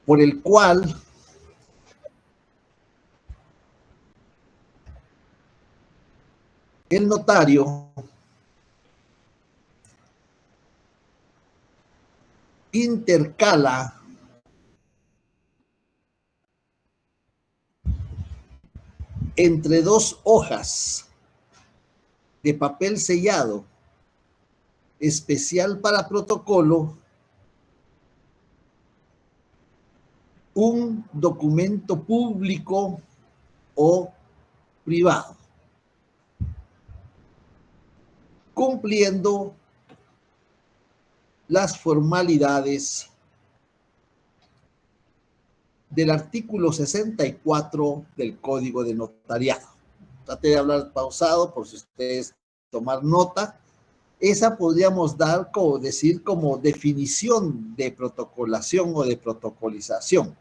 por el cual el notario intercala entre dos hojas de papel sellado especial para protocolo un documento público o privado, cumpliendo las formalidades del artículo 64 del Código de Notariado. Trate de hablar pausado por si ustedes tomar nota. Esa podríamos dar como decir como definición de protocolación o de protocolización.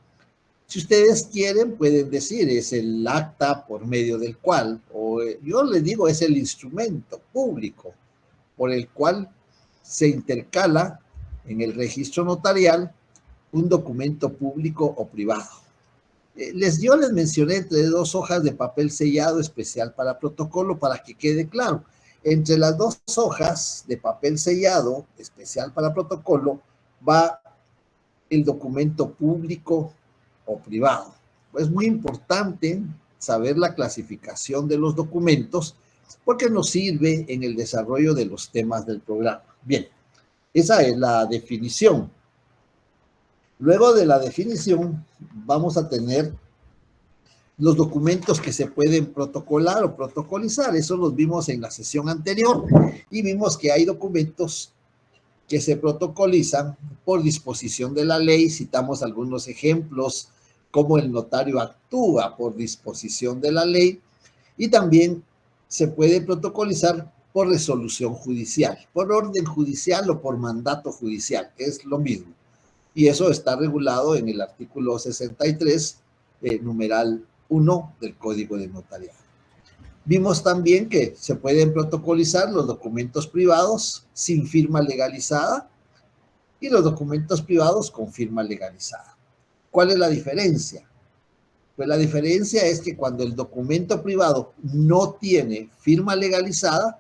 Si ustedes quieren, pueden decir es el acta por medio del cual, o yo les digo es el instrumento público por el cual se intercala en el registro notarial un documento público o privado. Yo les mencioné entre dos hojas de papel sellado especial para protocolo para que quede claro. Entre las dos hojas de papel sellado especial para protocolo va el documento público o privado. Es muy importante saber la clasificación de los documentos porque nos sirve en el desarrollo de los temas del programa. Bien, esa es la definición. Luego de la definición vamos a tener los documentos que se pueden protocolar o protocolizar. Eso los vimos en la sesión anterior y vimos que hay documentos que se protocolizan por disposición de la ley. Citamos algunos ejemplos, como el notario actúa por disposición de la ley, y también se puede protocolizar por resolución judicial, por orden judicial o por mandato judicial, que es lo mismo. Y eso está regulado en el artículo 63, numeral 1 del Código de Notariado. Vimos también que se pueden protocolizar los documentos privados sin firma legalizada y los documentos privados con firma legalizada. ¿Cuál es la diferencia? Pues la diferencia es que cuando el documento privado no tiene firma legalizada,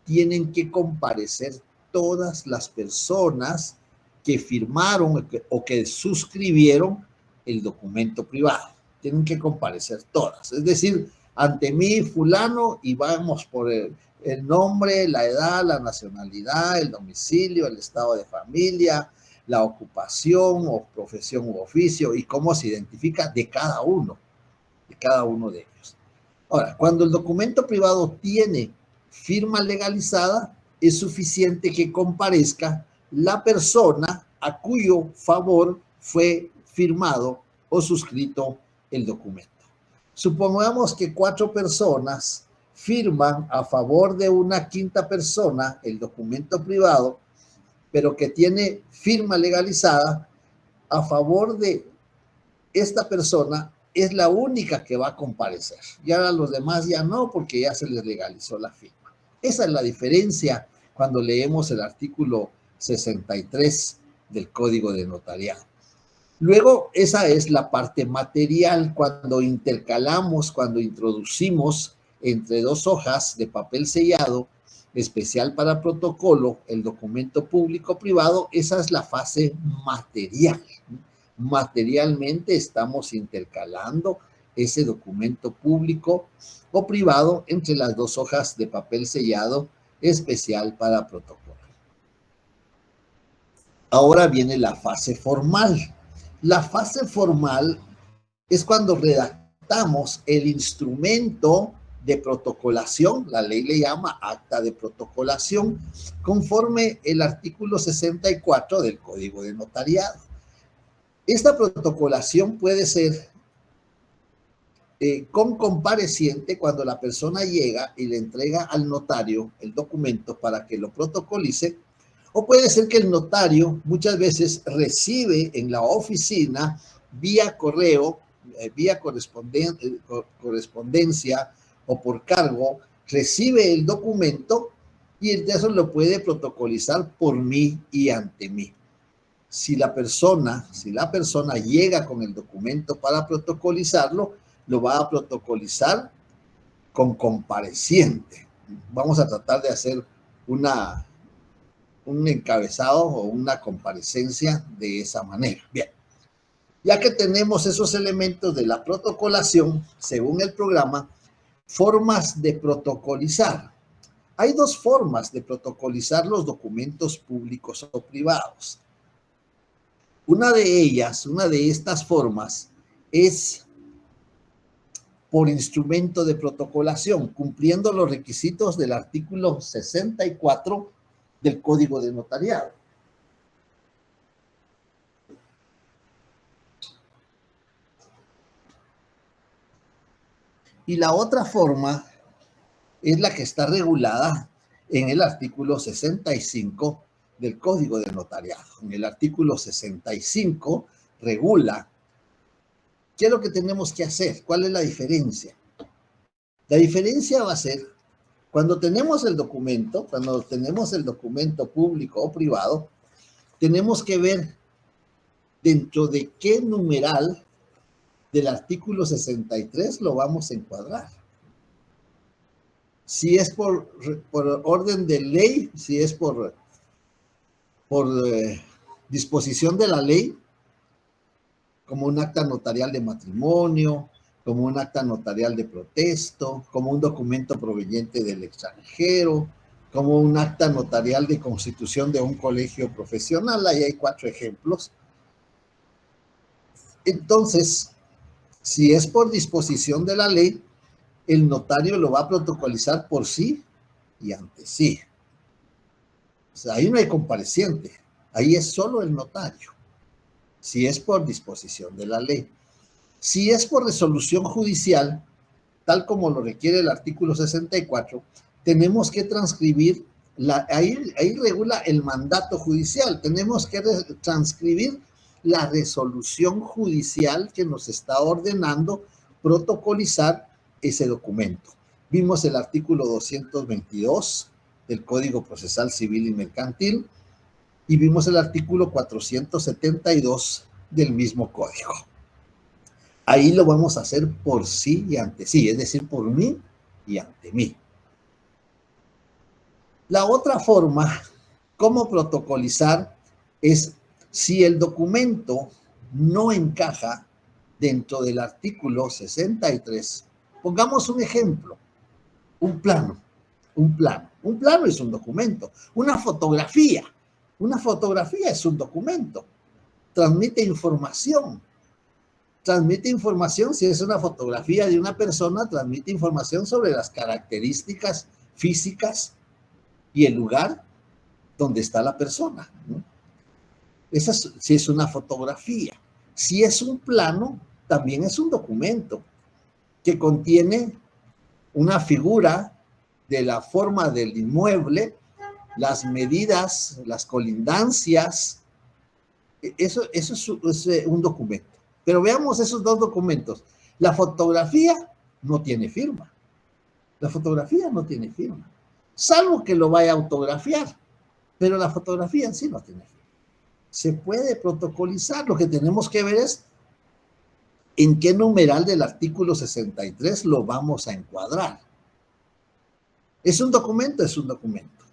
tienen que comparecer todas las personas que firmaron o que suscribieron el documento privado. Tienen que comparecer todas. Es decir, ante mí, fulano, y vamos por el nombre, la edad, la nacionalidad, el domicilio, el estado de familia, la ocupación o profesión u oficio y cómo se identifica de cada uno de ellos. Ahora, cuando el documento privado tiene firma legalizada, es suficiente que comparezca la persona a cuyo favor fue firmado o suscrito el documento. Supongamos que 4 personas firman a favor de una quinta persona el documento privado, pero que tiene firma legalizada a favor de esta persona, es la única que va a comparecer. Ya a los demás ya no, porque ya se les legalizó la firma. Esa es la diferencia cuando leemos el artículo 63 del Código de Notariado. Luego, esa es la parte material, cuando intercalamos, cuando introducimos entre dos hojas de papel sellado especial para protocolo el documento público-privado, esa es la fase material. Materialmente estamos intercalando ese documento público o privado entre las dos hojas de papel sellado especial para protocolo. Ahora viene la fase formal. La fase formal es cuando redactamos el instrumento de protocolación, la ley le llama acta de protocolación, conforme el artículo 64 del Código de Notariado. Esta protocolación puede ser con compareciente cuando la persona llega y le entrega al notario el documento para que lo protocolice, o puede ser que el notario muchas veces recibe en la oficina vía correo, vía correspondencia o por cargo, recibe el documento y eso lo puede protocolizar por mí y ante mí. si la persona llega con el documento para protocolizarlo, lo va a protocolizar con compareciente. Vamos a tratar de hacer un encabezado o una comparecencia de esa manera. Bien, ya que tenemos esos elementos de la protocolación, según el programa, formas de protocolizar. Hay dos formas de protocolizar los documentos públicos o privados. Una de estas formas es por instrumento de protocolación, cumpliendo los requisitos del artículo 64 del Código de Notariado. Y la otra forma es la que está regulada en el artículo 65 del Código de Notariado. En el artículo 65 regula qué es lo que tenemos que hacer, cuál es la diferencia. La diferencia va a ser cuando tenemos el documento público o privado, tenemos que ver dentro de qué numeral del artículo 63 lo vamos a encuadrar. Si es por orden de ley, si es por disposición de la ley, como un acta notarial de matrimonio, como un acta notarial de protesto, como un documento proveniente del extranjero, como un acta notarial de constitución de un colegio profesional. Ahí hay 4 ejemplos. Entonces, si es por disposición de la ley, el notario lo va a protocolizar por sí y ante sí. O sea, ahí no hay compareciente, ahí es solo el notario, si es por disposición de la ley. Si es por resolución judicial, tal como lo requiere el artículo 64, tenemos que transcribir, ahí regula el mandato judicial, tenemos que transcribir la resolución judicial que nos está ordenando protocolizar ese documento. Vimos el artículo 222 del Código Procesal Civil y Mercantil y vimos el artículo 472 del mismo código. Ahí lo vamos a hacer por sí y ante sí, es decir, por mí y ante mí. La otra forma, cómo protocolizar, es si el documento no encaja dentro del artículo 63. Pongamos un ejemplo, un plano. Un plano es un documento. Una fotografía es un documento. Transmite información. Si es una fotografía de una persona, transmite información sobre las características físicas y el lugar donde está la persona, ¿no? Esa si es una fotografía. Si es un plano, también es un documento que contiene una figura de la forma del inmueble, las medidas, las colindancias. Eso es un documento. Pero veamos esos dos documentos. La fotografía no tiene firma. Salvo que lo vaya a autografiar. Pero la fotografía en sí no tiene firma. Se puede protocolizar. Lo que tenemos que ver es en qué numeral del artículo 63 lo vamos a encuadrar. ¿Es un documento? Es un documento.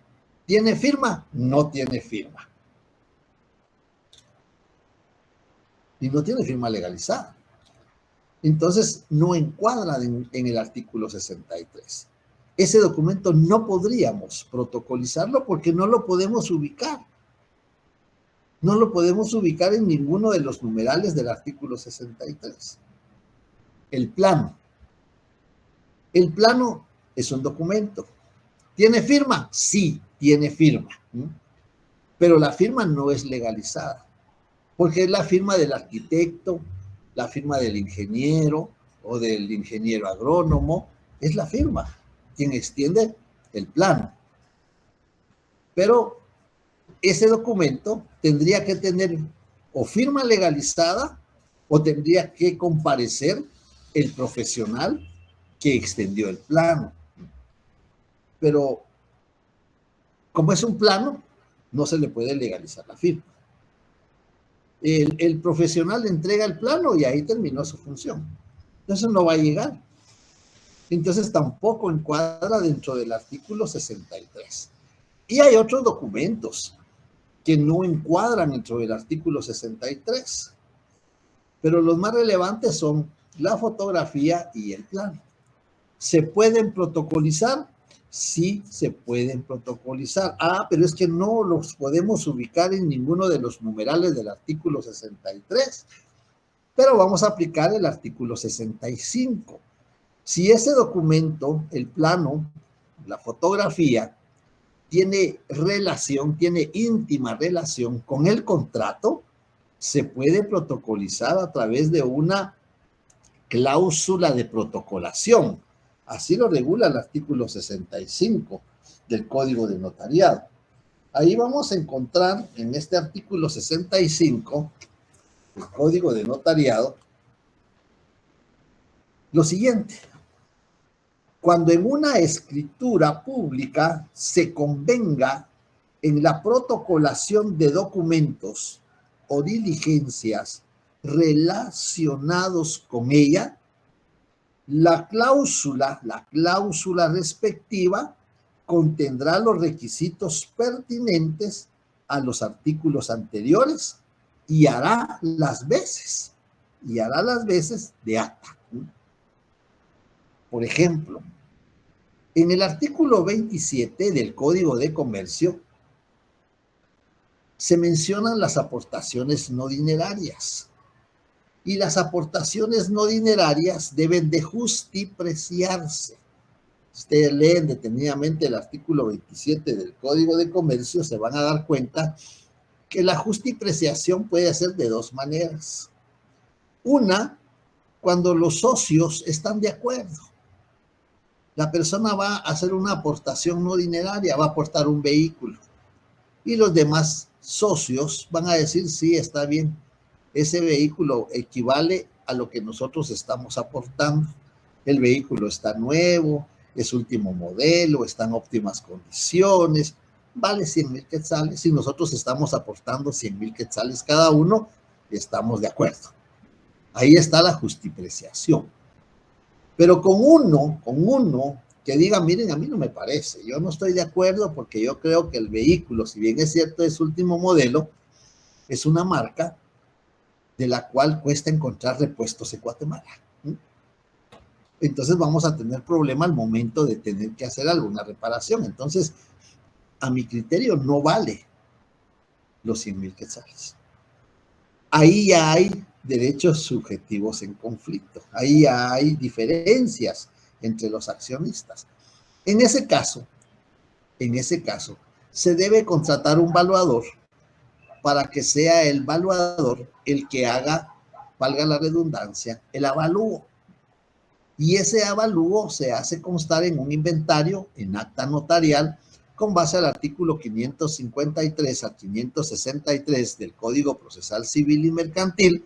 ¿Tiene firma? No tiene firma. Y no tiene firma legalizada. Entonces, no encuadra en el artículo 63. Ese documento no podríamos protocolizarlo porque no lo podemos ubicar. No lo podemos ubicar en ninguno de los numerales del artículo 63. El plano. El plano es un documento. ¿Tiene firma? Sí, tiene firma. Pero la firma no es legalizada, porque es la firma del arquitecto, la firma del ingeniero o del ingeniero agrónomo, es la firma quien extiende el plano. Pero ese documento tendría que tener o firma legalizada o tendría que comparecer el profesional que extendió el plano. Pero como es un plano, no se le puede legalizar la firma. el profesional entrega el plano y ahí terminó su función. Entonces no va a llegar. Entonces tampoco encuadra dentro del artículo 63. Y hay otros documentos que no encuadran dentro del artículo 63. Pero los más relevantes son la fotografía y el plano. ¿Se pueden protocolizar? Sí, se pueden protocolizar. Ah, pero es que no los podemos ubicar en ninguno de los numerales del artículo 63. Pero vamos a aplicar el artículo 65. Si ese documento, el plano, la fotografía, tiene relación, tiene íntima relación con el contrato, se puede protocolizar a través de una cláusula de protocolación. Así lo regula el artículo 65 del Código de Notariado. Ahí vamos a encontrar en este artículo 65 del Código de Notariado lo siguiente. Cuando en una escritura pública se convenga en la protocolación de documentos o diligencias relacionados con ella, la cláusula respectiva contendrá los requisitos pertinentes a los artículos anteriores y hará las veces de acta. Por ejemplo, en el artículo 27 del Código de Comercio se mencionan las aportaciones no dinerarias. Y las aportaciones no dinerarias deben de justipreciarse. Ustedes leen detenidamente el artículo 27 del Código de Comercio, se van a dar cuenta que la justipreciación puede ser de dos maneras. Una, cuando los socios están de acuerdo. La persona va a hacer una aportación no dineraria, va a aportar un vehículo. Y los demás socios van a decir, sí, está bien, ese vehículo equivale a lo que nosotros estamos aportando. El vehículo está nuevo, es último modelo, está en óptimas condiciones, vale 100,000 quetzales. Si nosotros estamos aportando 100,000 quetzales cada uno, estamos de acuerdo. Ahí está la justipreciación. Pero con uno que diga, miren, a mí no me parece, yo no estoy de acuerdo porque yo creo que el vehículo, si bien es cierto, es último modelo, es una marca de la cual cuesta encontrar repuestos en Guatemala. Entonces vamos a tener problema al momento de tener que hacer alguna reparación. Entonces, a mi criterio, no vale los 100,000 quetzales. Ahí ya hay derechos subjetivos en conflicto. Ahí ya hay diferencias entre los accionistas. En ese caso, se debe contratar un valuador para que sea el valuador el que haga, valga la redundancia, el avalúo. Y ese avalúo se hace constar en un inventario, en acta notarial, con base al artículo 553 al 563 del Código Procesal Civil y Mercantil,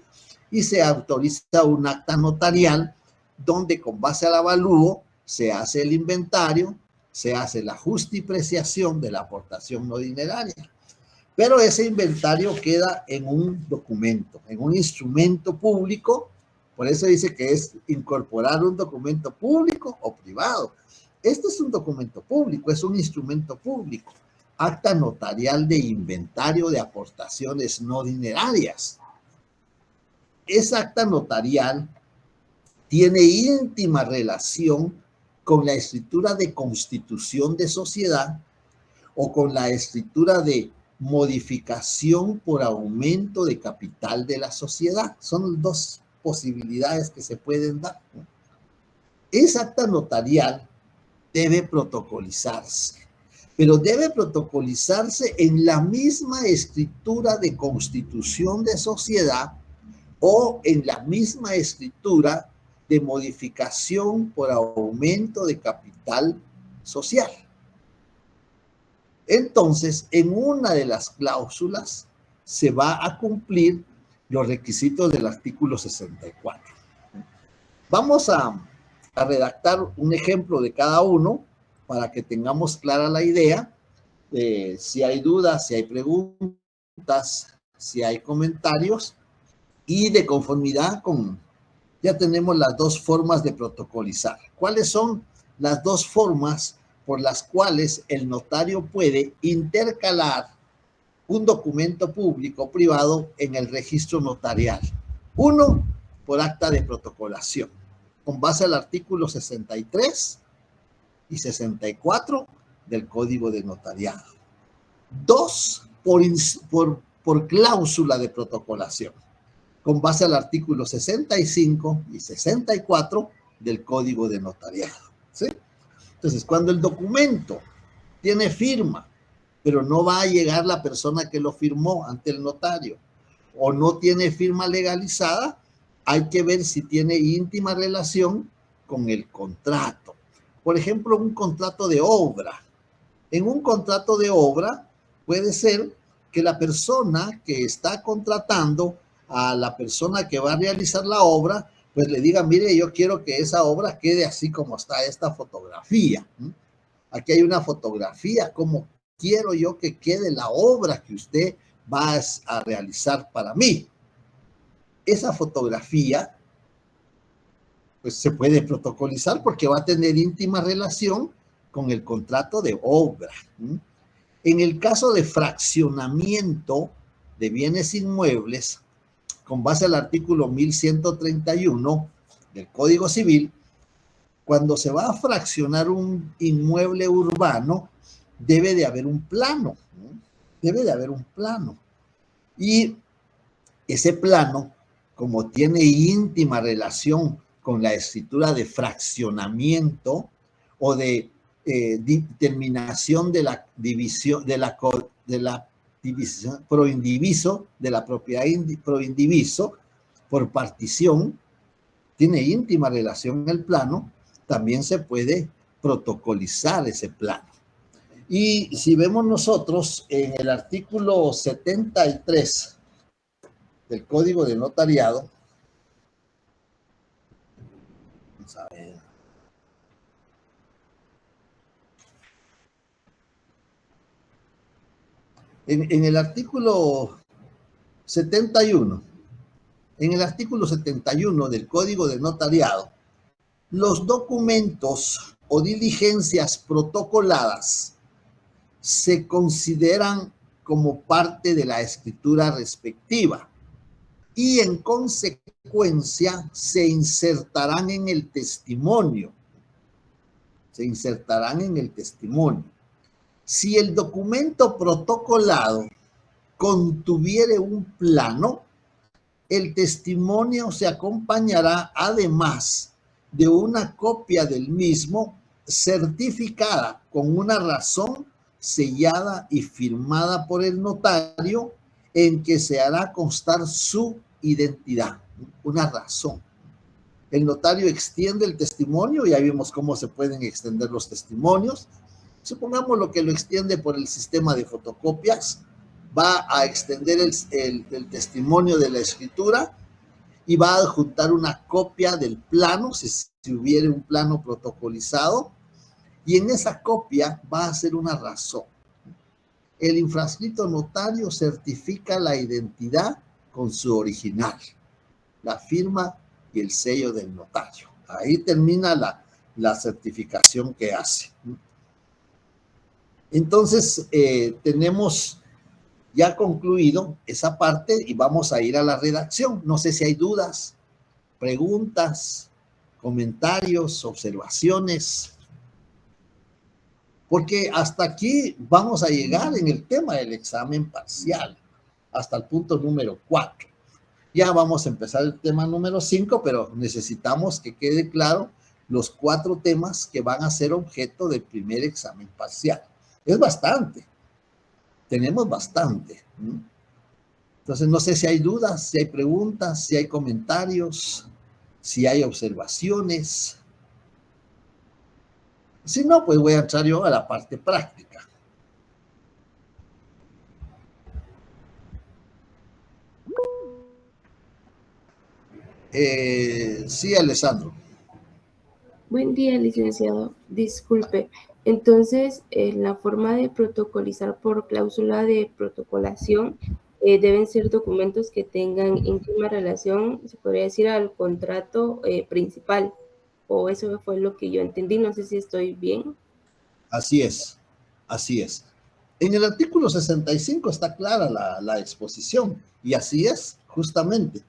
y se autoriza un acta notarial donde con base al avalúo se hace el inventario, se hace la justipreciación de la aportación no dineraria. Pero ese inventario queda en un documento, en un instrumento público. Por eso dice que es incorporar un documento público o privado. Este es un documento público, es un instrumento público. Acta notarial de inventario de aportaciones no dinerarias. Esa acta notarial tiene íntima relación con la escritura de constitución de sociedad o con la escritura de modificación por aumento de capital de la sociedad. Son dos posibilidades que se pueden dar. Esa acta notarial debe protocolizarse, pero debe protocolizarse en la misma escritura de constitución de sociedad o en la misma escritura de modificación por aumento de capital social. Entonces, en una de las cláusulas se va a cumplir los requisitos del artículo 64. Vamos a redactar un ejemplo de cada uno para que tengamos clara la idea. Si hay dudas, si hay preguntas, si hay comentarios, y de conformidad con, ya tenemos las dos formas de protocolizar. ¿Cuáles son las dos formas por las cuales el notario puede intercalar un documento público o privado en el registro notarial? Uno, por acta de protocolación, con base al artículo 63 y 64 del Código de Notariado. Dos, por cláusula de protocolación, con base al artículo 65 y 64 del Código de Notariado, ¿sí? Entonces, cuando el documento tiene firma, pero no va a llegar la persona que lo firmó ante el notario, o no tiene firma legalizada, hay que ver si tiene íntima relación con el contrato. Por ejemplo, un contrato de obra. En un contrato de obra puede ser que la persona que está contratando a la persona que va a realizar la obra, pues le diga, mire, yo quiero que esa obra quede así como está esta fotografía. Aquí hay una fotografía, como quiero yo que quede la obra que usted va a realizar para mí. Esa fotografía, pues se puede protocolizar porque va a tener íntima relación con el contrato de obra. En el caso de fraccionamiento de bienes inmuebles, con base al artículo 1131 del Código Civil, cuando se va a fraccionar un inmueble urbano, debe de haber un plano, ¿no? Debe de haber un plano. Y ese plano, como tiene íntima relación con la escritura de fraccionamiento o de determinación de la división, de la división pro indiviso, de la propiedad pro indiviso por partición, tiene íntima relación el plano, también se puede protocolizar ese plano. Y si vemos nosotros en el artículo 73 del Código de Notariado, vamos a ver. En el artículo 71, en el artículo 71 del Código de Notariado, los documentos o diligencias protocoladas se consideran como parte de la escritura respectiva y en consecuencia se insertarán en el testimonio. Se insertarán en el testimonio. Si el documento protocolado contuviere un plano, el testimonio se acompañará además de una copia del mismo certificada con una razón sellada y firmada por el notario en que se hará constar su identidad, una razón. El notario extiende el testimonio, ya vimos cómo se pueden extender los testimonios. Supongamos lo que lo extiende por el sistema de fotocopias, va a extender el testimonio de la escritura y va a adjuntar una copia del plano, si hubiera un plano protocolizado, y en esa copia va a hacer una razón. El infrascrito notario certifica la identidad con su original, la firma y el sello del notario. Ahí termina la certificación que hace. Entonces, tenemos ya concluido esa parte y vamos a ir a la redacción. No sé si hay dudas, preguntas, comentarios, observaciones, porque hasta aquí vamos a llegar en el tema del examen parcial, hasta el punto número 4. Ya vamos a empezar el tema número 5, pero necesitamos que quede claro los 4 temas que van a ser objeto del primer examen parcial. Es bastante. Tenemos bastante. Entonces, no sé si hay dudas, si hay preguntas, si hay comentarios, si hay observaciones. Si no, pues voy a entrar yo a la parte práctica. Sí, Alessandro. Buen día, licenciado. Disculpe. Entonces, la forma de protocolizar por cláusula de protocolación deben ser documentos que tengan íntima relación, se podría decir, al contrato principal, o eso fue lo que yo entendí, no sé si estoy bien. Así es, así es. En el artículo 65 está clara la exposición, y así es, justamente.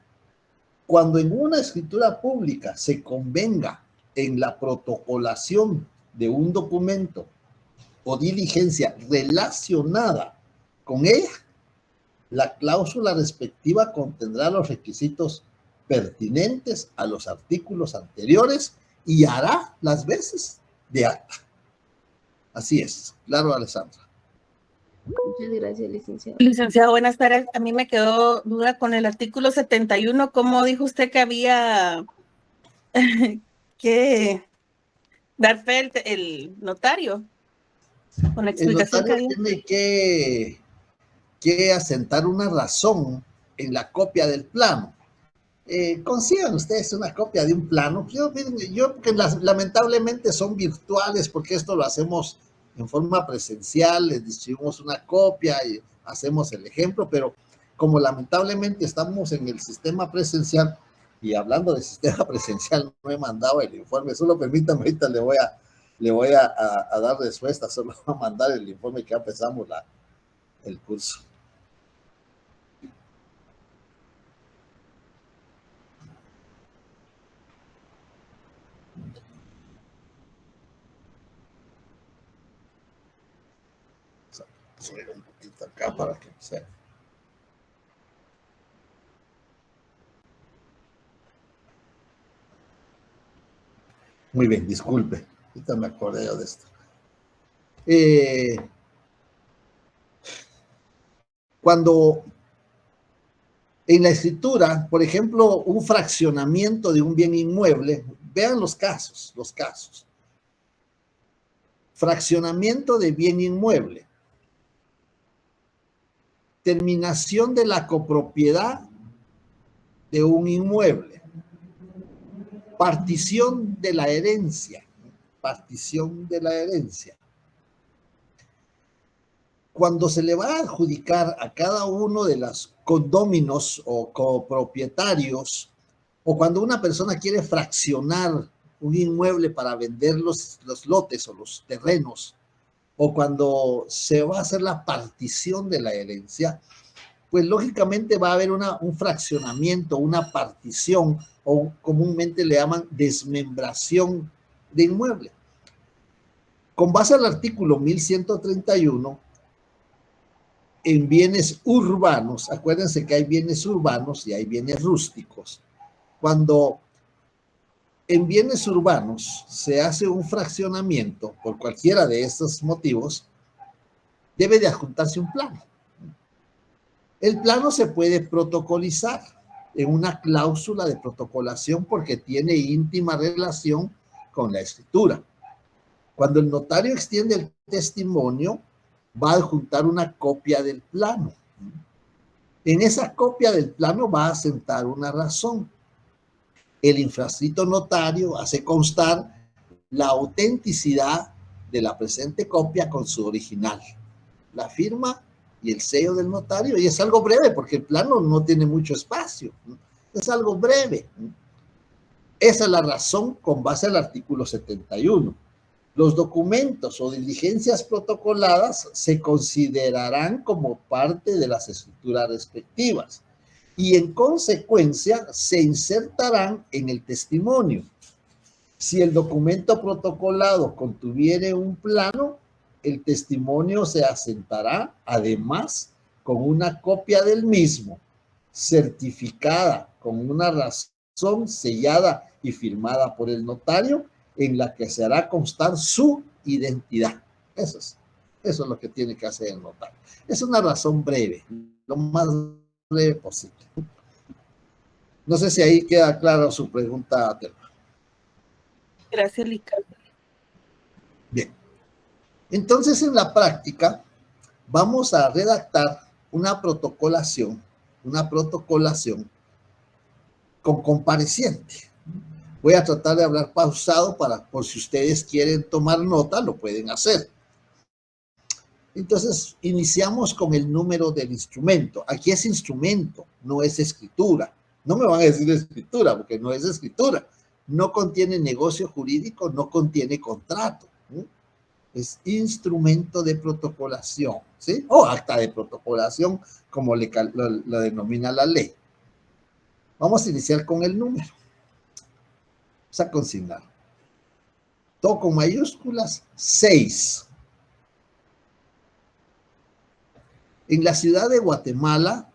Cuando en una escritura pública se convenga en la protocolación de un documento o diligencia relacionada con ella, la cláusula respectiva contendrá los requisitos pertinentes a los artículos anteriores y hará las veces de acta. Así es, claro, Alessandra. Muchas gracias, licenciado. Licenciado, buenas tardes. A mí me quedó duda con el artículo 71. ¿Cómo dijo usted que había que dar fe el notario? Con la El explicación que notario había. tiene que asentar una razón en la copia del plano. Consigan ustedes una copia de un plano. Yo que lamentablemente son virtuales, porque esto lo hacemos en forma presencial, les distribuimos una copia y hacemos el ejemplo, pero como lamentablemente estamos en el sistema presencial, y hablando de sistema presencial, no he mandado el informe, solo permítanme, ahorita le voy a dar respuesta, solo voy a mandar el informe que ya empezamos el curso. Subir un poquito acá para que sea. Muy bien, disculpe. Ahorita me acordé yo de esto. Cuando en la escritura, por ejemplo, un fraccionamiento de un bien inmueble, vean los casos. Fraccionamiento de bien inmueble. Terminación de la copropiedad de un inmueble. Partición de la herencia. Partición de la herencia. Cuando se le va a adjudicar a cada uno de los condóminos o copropietarios, o cuando una persona quiere fraccionar un inmueble para vender los lotes o los terrenos, o cuando se va a hacer la partición de la herencia, pues lógicamente va a haber un fraccionamiento, una partición, o comúnmente le llaman desmembración de inmueble. Con base al artículo 1131, en bienes urbanos, acuérdense que hay bienes urbanos y hay bienes rústicos. Cuando en bienes urbanos se hace un fraccionamiento por cualquiera de estos motivos, debe de adjuntarse un plano. El plano se puede protocolizar en una cláusula de protocolación porque tiene íntima relación con la escritura. Cuando el notario extiende el testimonio, va a adjuntar una copia del plano. En esa copia del plano va a asentar una razón. El infrascrito notario hace constar la autenticidad de la presente copia con su original, la firma y el sello del notario, y es algo breve porque el plano no tiene mucho espacio, es algo breve. Esa es la razón con base al artículo 71. Los documentos o diligencias protocoladas se considerarán como parte de las escrituras respectivas y en consecuencia se insertarán en el testimonio. Si el documento protocolado contuviere un plano, el testimonio se asentará además con una copia del mismo, certificada con una razón sellada y firmada por el notario, en la que se hará constar su identidad. Eso es lo que tiene que hacer el notario. Es una razón breve, lo más breve posible. No sé si ahí queda clara su pregunta, Telma. Gracias, Lica. Bien. Entonces, en la práctica, vamos a redactar una protocolación con compareciente. Voy a tratar de hablar pausado por si ustedes quieren tomar nota, lo pueden hacer. Entonces, iniciamos con el número del instrumento. Aquí es instrumento, no es escritura. No me van a decir escritura, porque no es escritura. No contiene negocio jurídico, no contiene contrato. ¿Sí? Es instrumento de protocolación, ¿sí? O acta de protocolación, como lo denomina la ley. Vamos a iniciar con el número. Vamos a consignar. Todo con mayúsculas, 6. En la ciudad de Guatemala,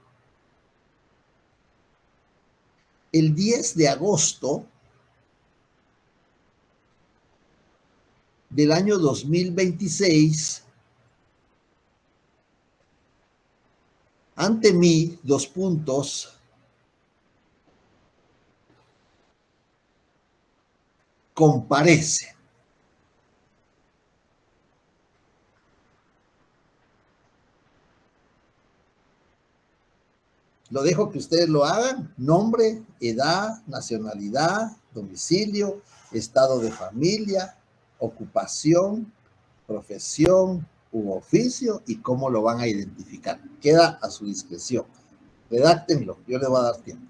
el 10 de agosto del año 2026, ante mí, 2 puntos, comparece. Lo dejo que ustedes lo hagan. Nombre, edad, nacionalidad, domicilio, estado de familia, ocupación, profesión u oficio y cómo lo van a identificar. Queda a su discreción. Redáctenlo, yo les voy a dar tiempo.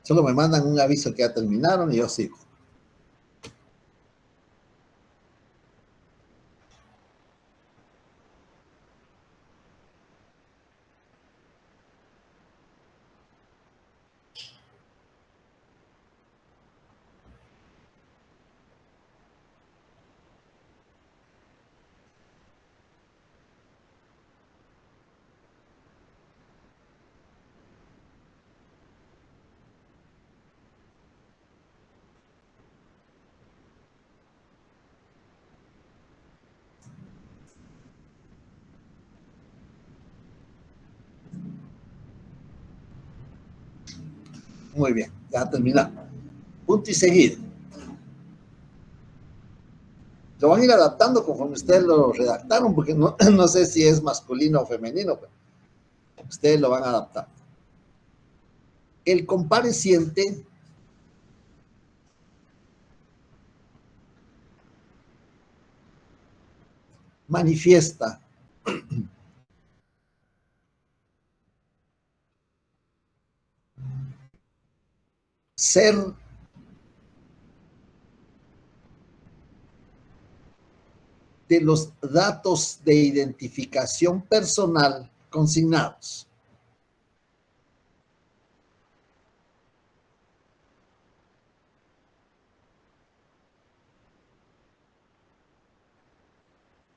Solo me mandan un aviso que ya terminaron y yo sigo. Muy bien, ya terminamos. Punto y seguido. Lo van a ir adaptando conforme ustedes lo redactaron, porque no, no sé si es masculino o femenino, pero ustedes lo van a adaptar. El compareciente manifiesta ser de los datos de identificación personal consignados.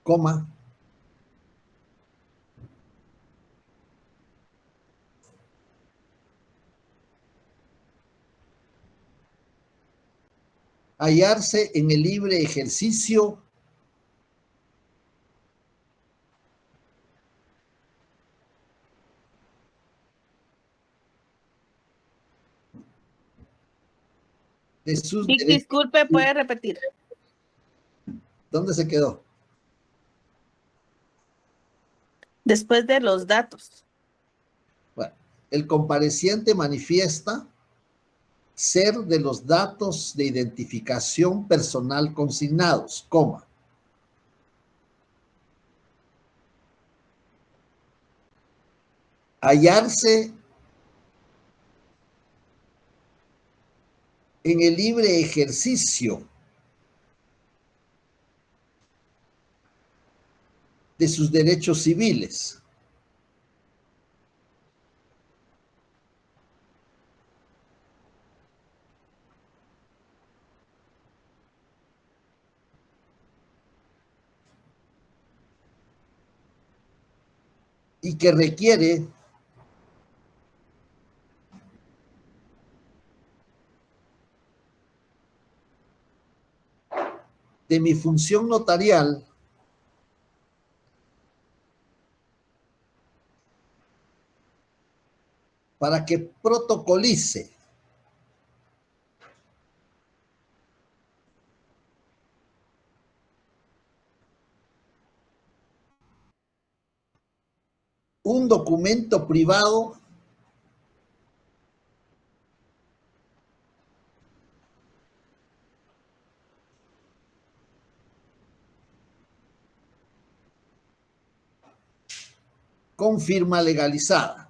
Coma. Hallarse en el libre ejercicio de sus derechos. Disculpe, ¿puede repetir? ¿Dónde se quedó? Después de los datos. Bueno, el compareciente manifiesta ser de los datos de identificación personal consignados, coma. hallarse en el libre ejercicio de sus derechos civiles. Y que requiere de mi función notarial para que protocolice un documento privado con firma legalizada.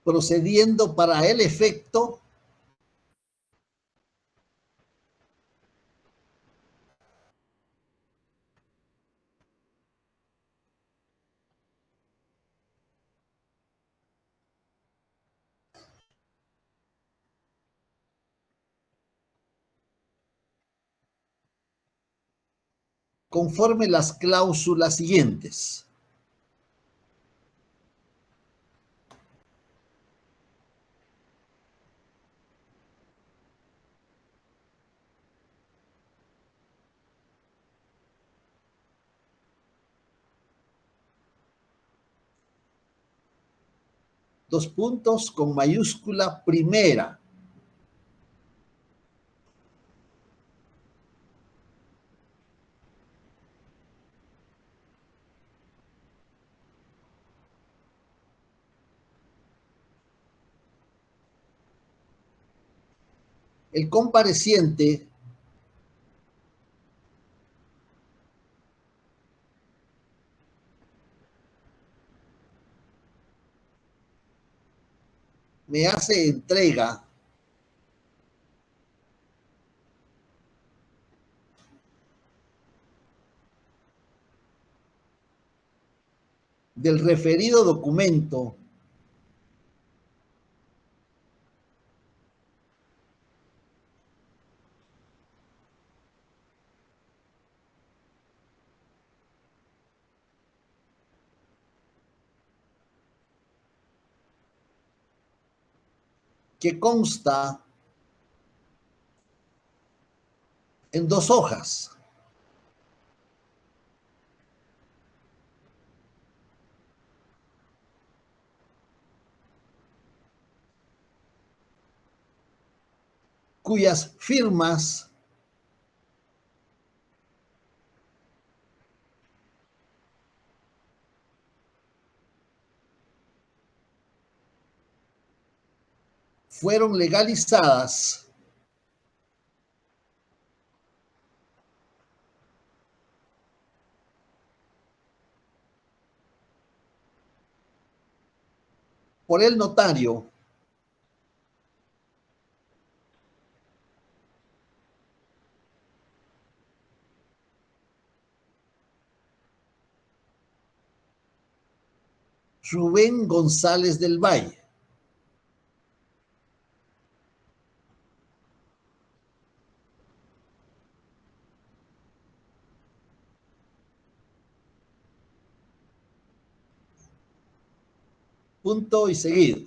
Procediendo para el efecto conforme las cláusulas siguientes. Dos puntos con mayúscula primera. El compareciente me hace entrega del referido documento que consta en 2 hojas, cuyas firmas fueron legalizadas por el notario Rubén González del Valle. Punto y seguido.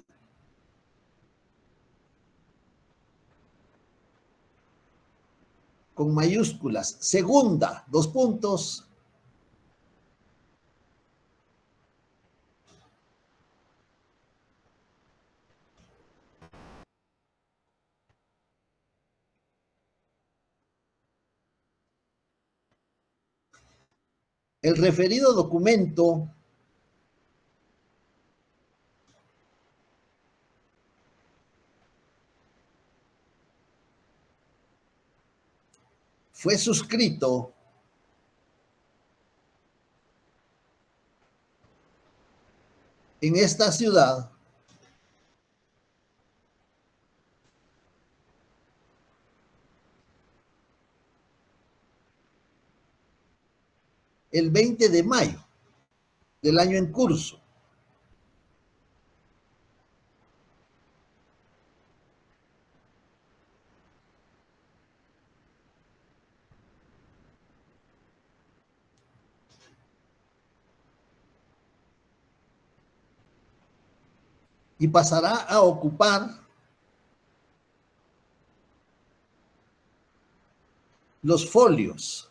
Con mayúsculas. Segunda, 2 puntos. El referido documento fue suscrito en esta ciudad el 20 de mayo del año en curso. Y pasará a ocupar los folios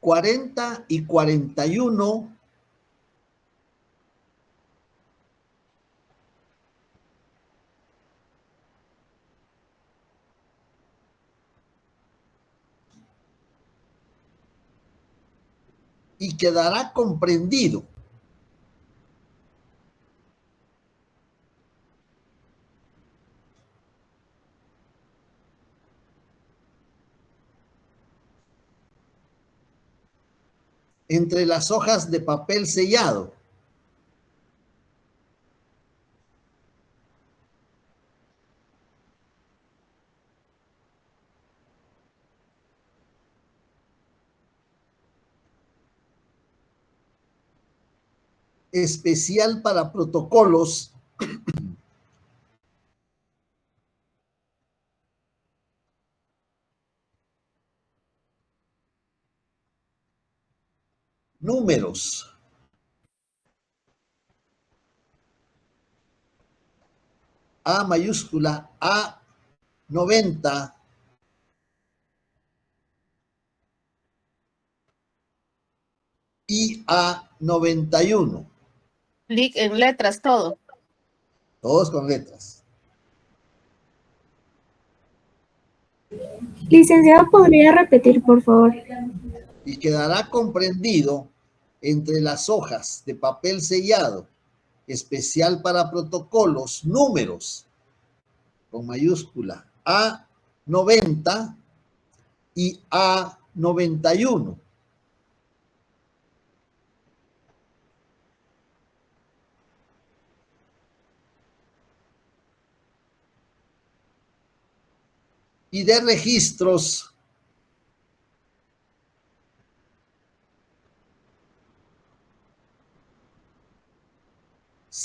40 y 41 y quedará comprendido entre las hojas de papel sellado especial para protocolos números A mayúscula A90 y A91. Clic en letras, todo. Todos con letras. Licenciado, ¿podría repetir, por favor? Y quedará comprendido entre las hojas de papel sellado especial para protocolos, números con mayúscula A90 y A91. Y de registros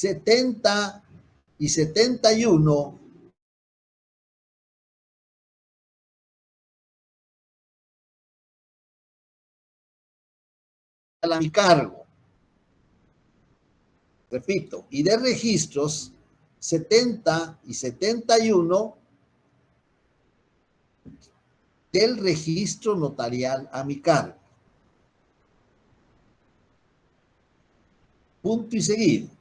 setenta y 71 a mi cargo. Repito, y de registros 70 y 71 del registro notarial a mi cargo. Punto y seguido.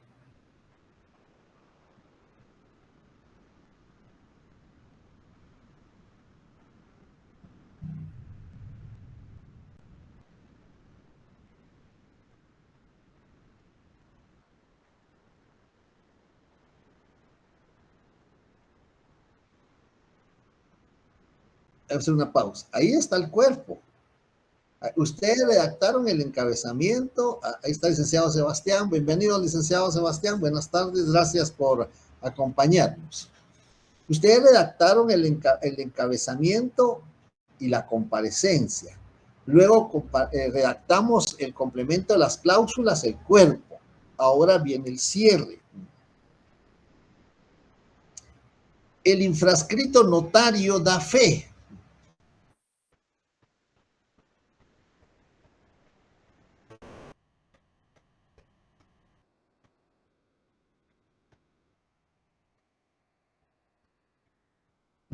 Voy a hacer una pausa. Ahí está el cuerpo. Ustedes redactaron el encabezamiento. Ahí está el licenciado Sebastián. Bienvenido, licenciado Sebastián. Buenas tardes. Gracias por acompañarnos. Ustedes redactaron el encabezamiento y la comparecencia. Luego redactamos el complemento de las cláusulas, el cuerpo. Ahora viene el cierre. El infrascrito notario da fe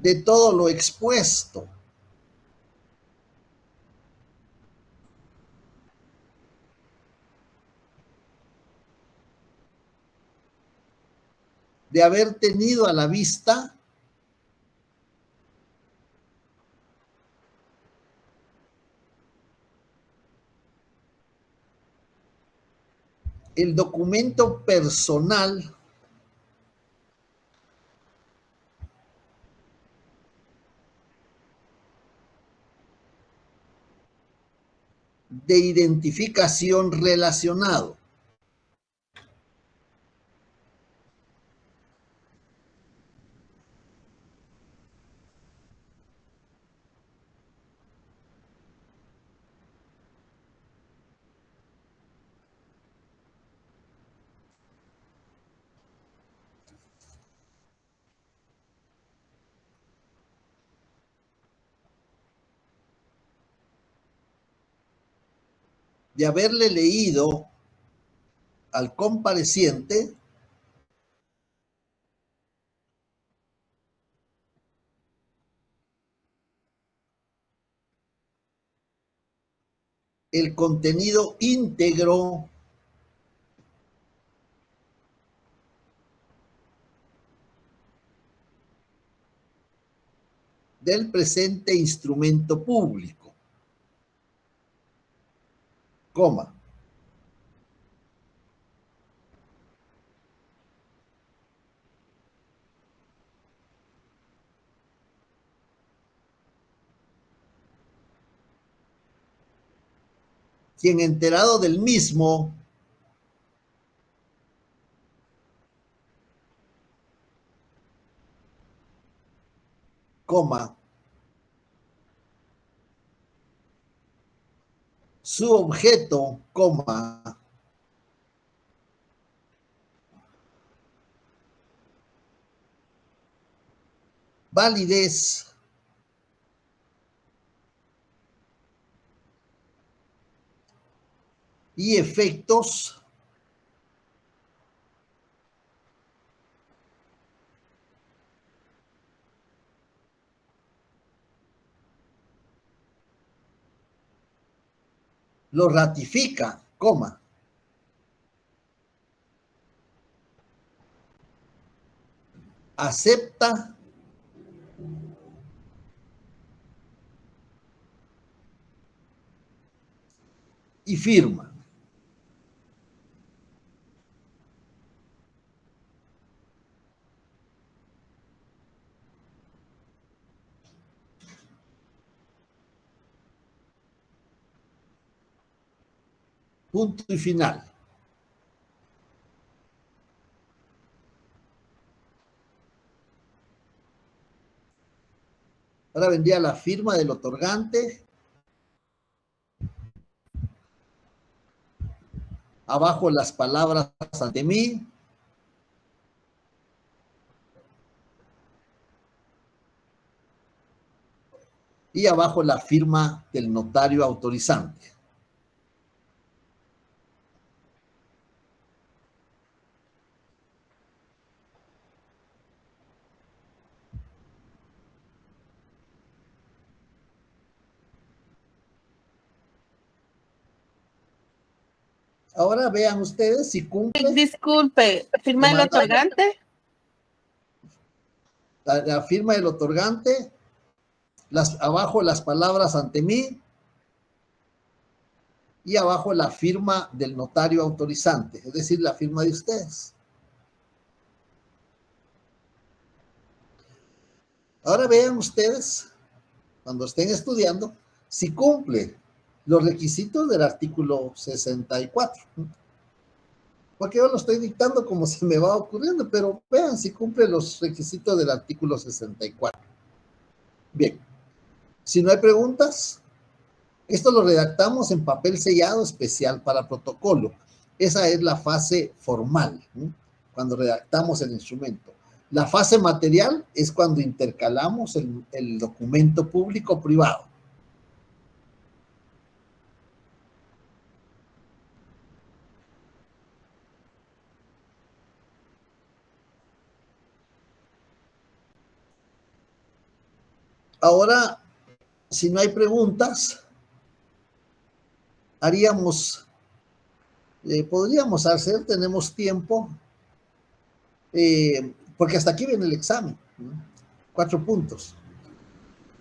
de todo lo expuesto. De haber tenido a la vista el documento personal de identificación relacionado. De haberle leído al compareciente el contenido íntegro del presente instrumento público, coma, quien enterado del mismo coma, su objeto, coma, validez y efectos lo ratifica, coma, acepta y firma. Punto y final. Ahora vendría la firma del otorgante. Abajo las palabras ante mí. Y abajo la firma del notario autorizante. Ahora vean ustedes si cumple. Disculpe, ¿firma del otorgante? La firma del otorgante, abajo las palabras ante mí y abajo la firma del notario autorizante, es decir, la firma de ustedes. Ahora vean ustedes, cuando estén estudiando, si cumple los requisitos del artículo 64. Porque yo lo estoy dictando como se me va ocurriendo, pero vean si cumple los requisitos del artículo 64. Bien, si no hay preguntas, esto lo redactamos en papel sellado especial para protocolo. Esa es la fase formal, ¿no? Cuando redactamos el instrumento. La fase material es cuando intercalamos el documento público privado. Ahora, si no hay preguntas, podríamos hacer, tenemos tiempo, porque hasta aquí viene el examen, ¿no? 4 puntos.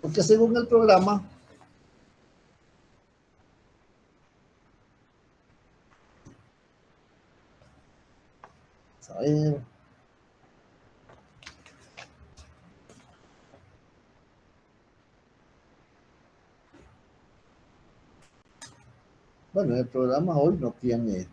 Porque según el programa, a ver, Bueno, el programa hoy no tiene...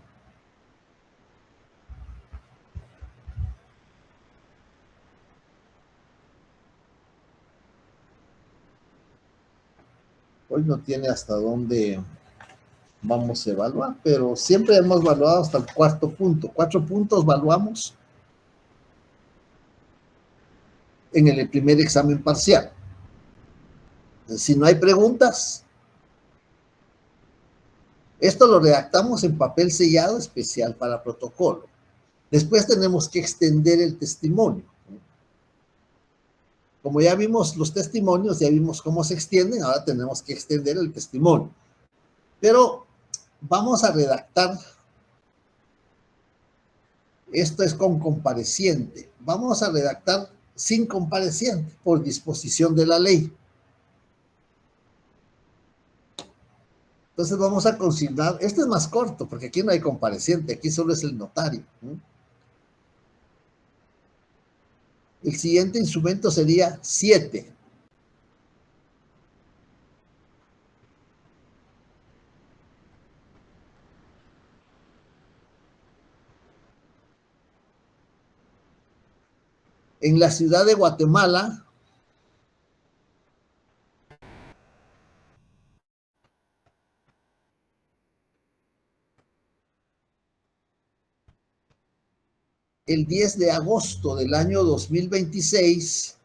Hoy no tiene hasta dónde vamos a evaluar, pero siempre hemos evaluado hasta el cuarto punto. 4 puntos evaluamos en el primer examen parcial. Si no hay preguntas, esto lo redactamos en papel sellado especial para protocolo. Después tenemos que extender el testimonio. Como ya vimos los testimonios, ya vimos cómo se extienden, ahora tenemos que extender el testimonio. Pero vamos a redactar, esto es con compareciente, vamos a redactar sin compareciente por disposición de la ley. Entonces vamos a consignar, este es más corto porque aquí no hay compareciente, aquí solo es el notario. El siguiente instrumento sería 7. En la ciudad de Guatemala, el 10 de agosto del año 2026,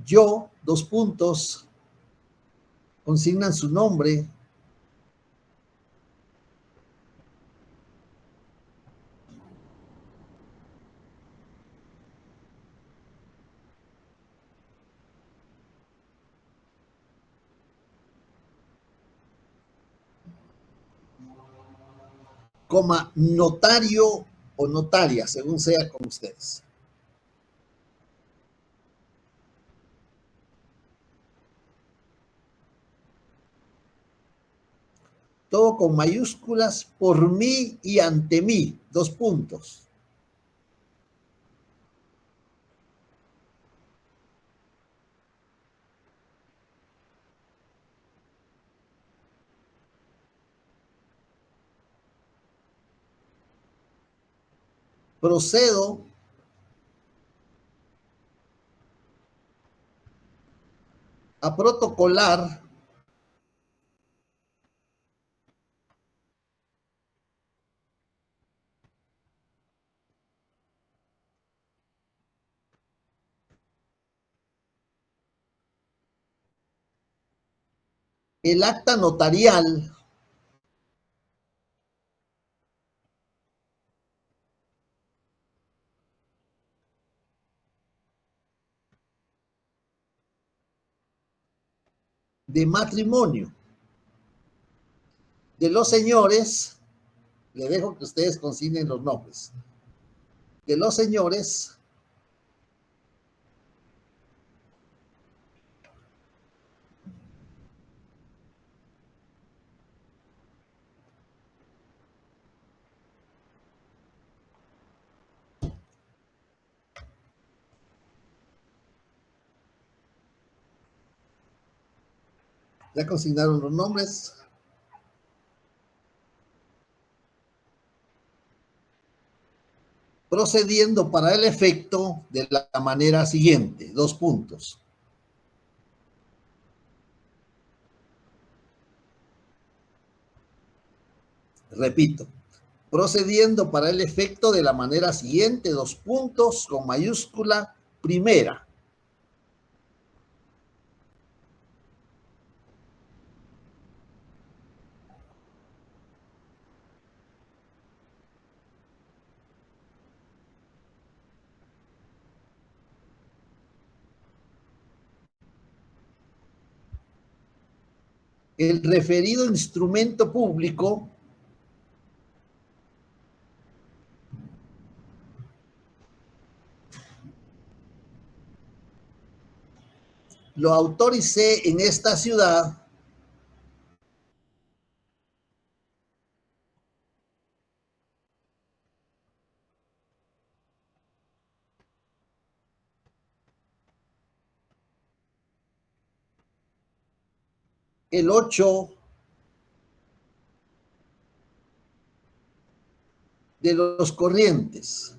yo, 2 puntos, consignan su nombre, notario o notaria, según sea con ustedes. Todo con mayúsculas, por mí y ante mí, 2 puntos. Procedo a protocolar el acta notarial de matrimonio de los señores, le dejo que ustedes consignen los nombres, de los señores ya consignaron los nombres. Procediendo para el efecto de la manera siguiente, 2 puntos. Repito, procediendo para el efecto de la manera siguiente, 2 puntos con mayúscula primera. El referido instrumento público lo autoricé en esta ciudad el 8 de los Corrientes.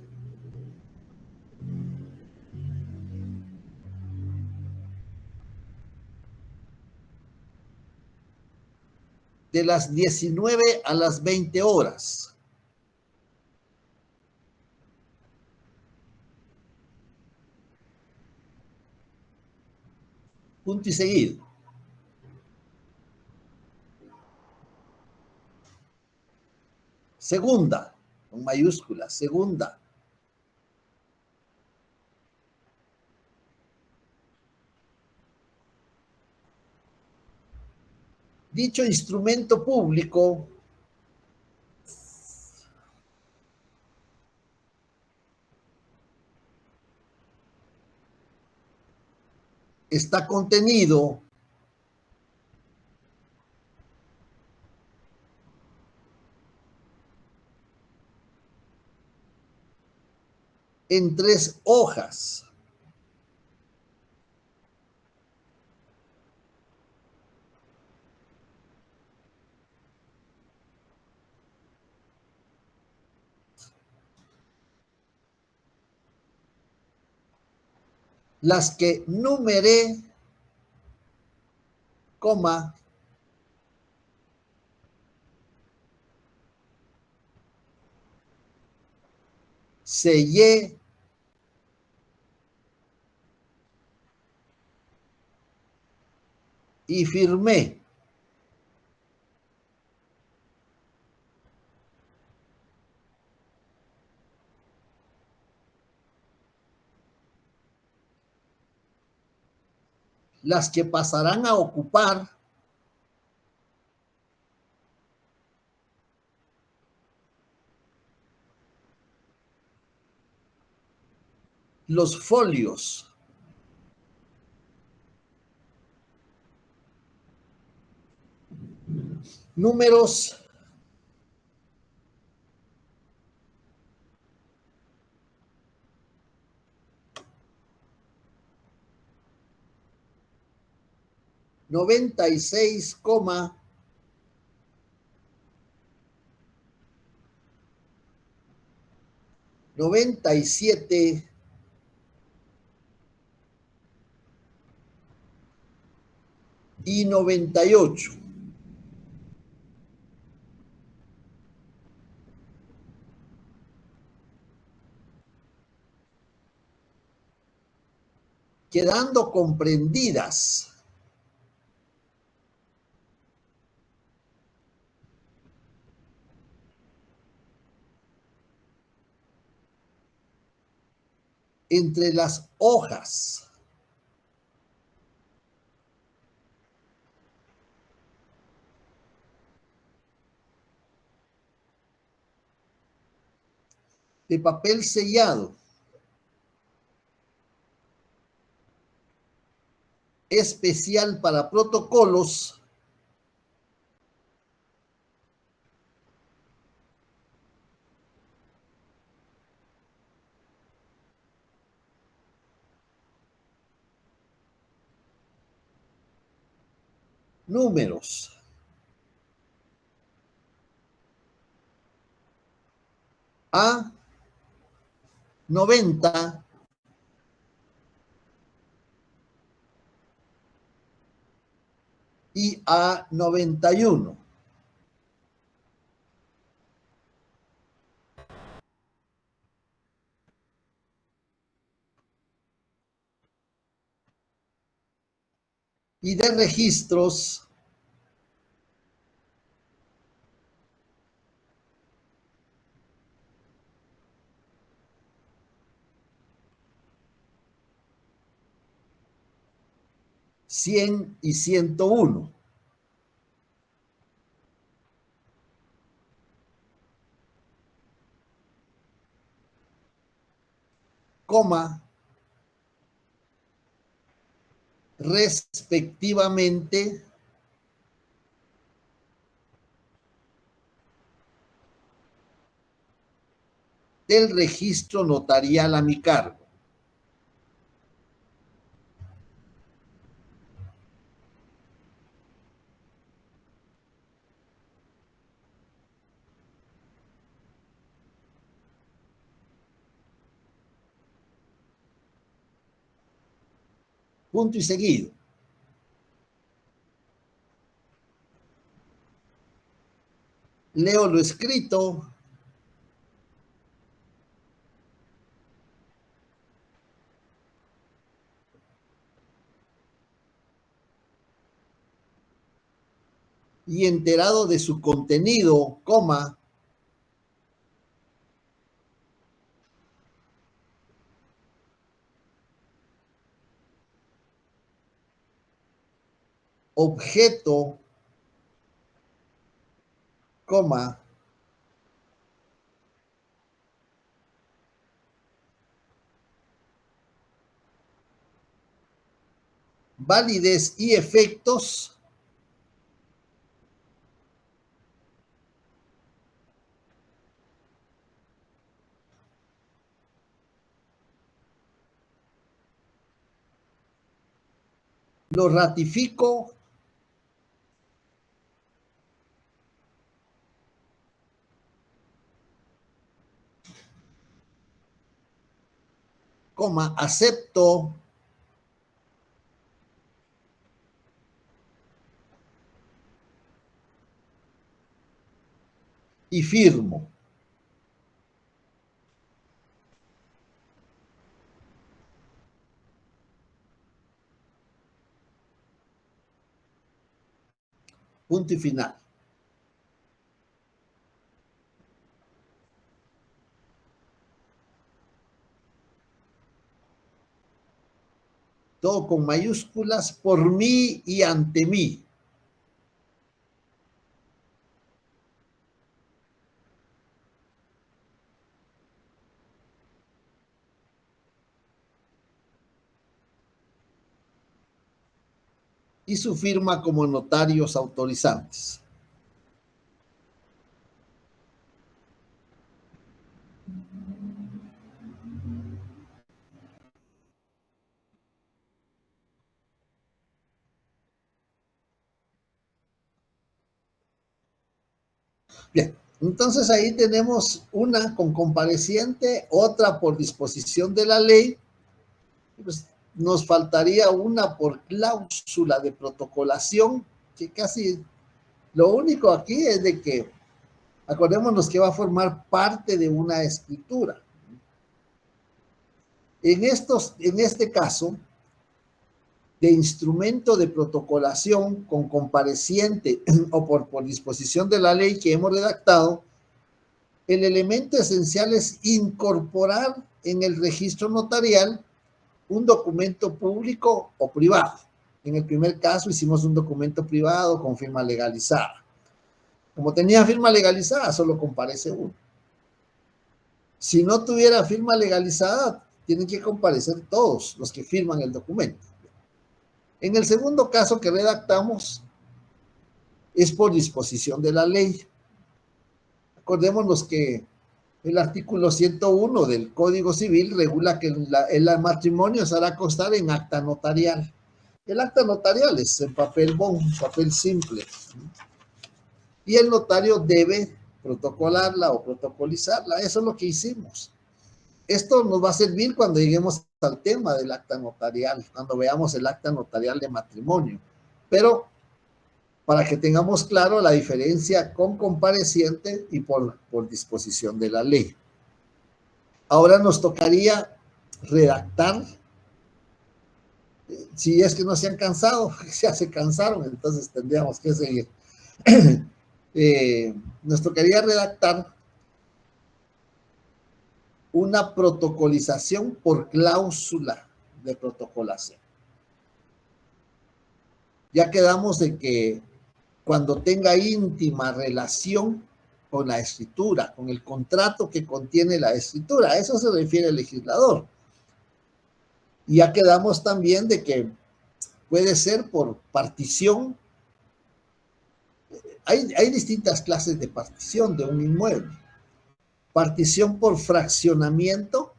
De las 19 a las 20 horas. Punto y seguido. Segunda, con mayúsculas, segunda. Dicho instrumento público está contenido en 3 hojas. Las que numeré, coma, sellé y firmé. Las que pasarán a ocupar los folios números 96, 97 y 98. Quedando comprendidas entre las hojas de papel sellado especial para protocolos números A 90 y A 91. Y de registros $100 y $101. Coma respectivamente del registro notarial a mi cargo. Punto y seguido. Leo lo escrito. Y enterado de su contenido, coma, objeto, coma, validez y efectos, lo ratifico, coma, acepto, y firmo. Punto y final. Todo con mayúsculas, por mí y ante mí. Y su firma como notarios autorizantes. Bien, entonces ahí tenemos una con compareciente, otra por disposición de la ley. Pues nos faltaría una por cláusula de protocolación, que casi lo único aquí es de que, acordémonos que va a formar parte de una escritura. En este caso, de instrumento de protocolación con compareciente o por disposición de la ley que hemos redactado, el elemento esencial es incorporar en el registro notarial un documento público o privado. En el primer caso hicimos un documento privado con firma legalizada. Como tenía firma legalizada, solo comparece uno. Si no tuviera firma legalizada, tienen que comparecer todos los que firman el documento. En el segundo caso que redactamos, es por disposición de la ley. Acordémonos que el artículo 101 del Código Civil regula que el matrimonio se hará constar en acta notarial. El acta notarial es en papel bond, papel simple. Y el notario debe protocolarla o protocolizarla. Eso es lo que hicimos. Esto nos va a servir cuando lleguemos al tema del acta notarial, cuando veamos el acta notarial de matrimonio. Pero para que tengamos claro la diferencia con compareciente y por disposición de la ley. Ahora nos tocaría redactar, si es que no se han cansado, ya se cansaron, entonces tendríamos que seguir. Nos tocaría redactar una protocolización por cláusula de protocolación. Ya quedamos de que cuando tenga íntima relación con la escritura, con el contrato que contiene la escritura, a eso se refiere el legislador. Y ya quedamos también de que Puede ser por partición. Hay distintas clases de partición de un inmueble. Partición por fraccionamiento.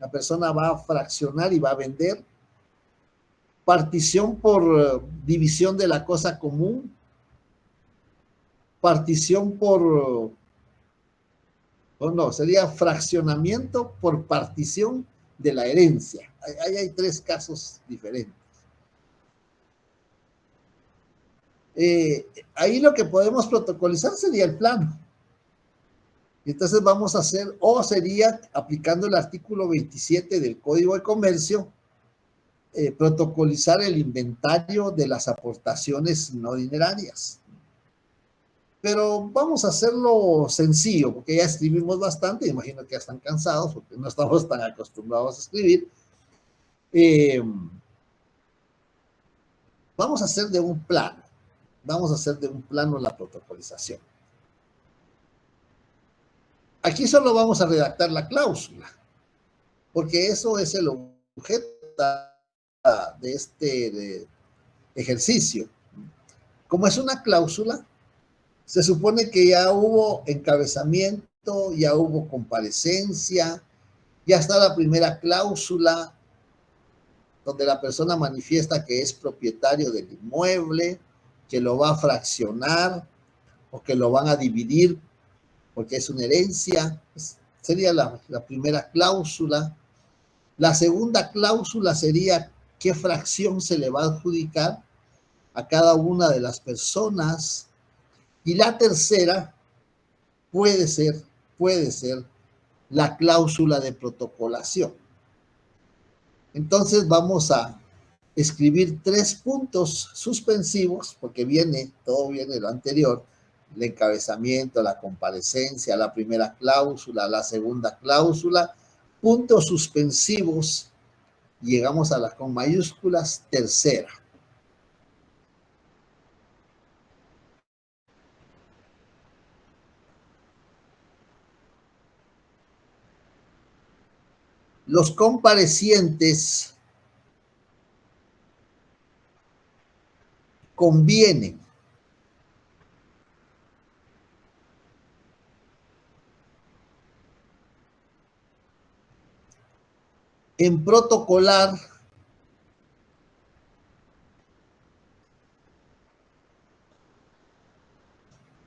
La persona va a fraccionar y va a vender. Partición por división de la cosa común. Partición por... o no, sería fraccionamiento por partición de la herencia. Ahí hay tres casos diferentes. Ahí lo que podemos protocolizar sería el plano. Entonces vamos a hacer, o sería aplicando el artículo 27 del Código de Comercio, protocolizar el inventario de las aportaciones no dinerarias. Pero vamos a hacerlo sencillo, porque ya escribimos bastante, imagino que ya están cansados, porque no estamos tan acostumbrados a escribir. Vamos a hacer de un plano. Vamos a hacer de un plano la protocolización. Aquí solo vamos a redactar la cláusula, porque eso es el objeto de este ejercicio. Como es una cláusula, se supone que ya hubo encabezamiento, ya hubo comparecencia, ya está la primera cláusula, donde la persona manifiesta que es propietario del inmueble, que lo va a fraccionar o que lo van a dividir porque es una herencia. Sería la primera cláusula. La segunda cláusula sería qué fracción se le va a adjudicar a cada una de las personas. Y la tercera puede ser la cláusula de protocolación. Entonces vamos a escribir 3 puntos suspensivos, porque todo viene de lo anterior: el encabezamiento, la comparecencia, la primera cláusula, la segunda cláusula, puntos suspensivos, llegamos a la con mayúsculas tercera. Los comparecientes convienen en protocolar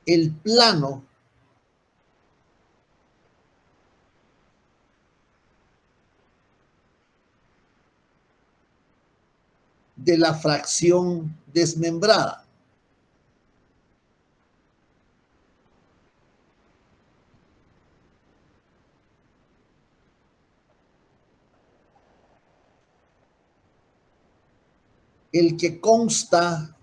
el plano de la fracción desmembrada. El que consta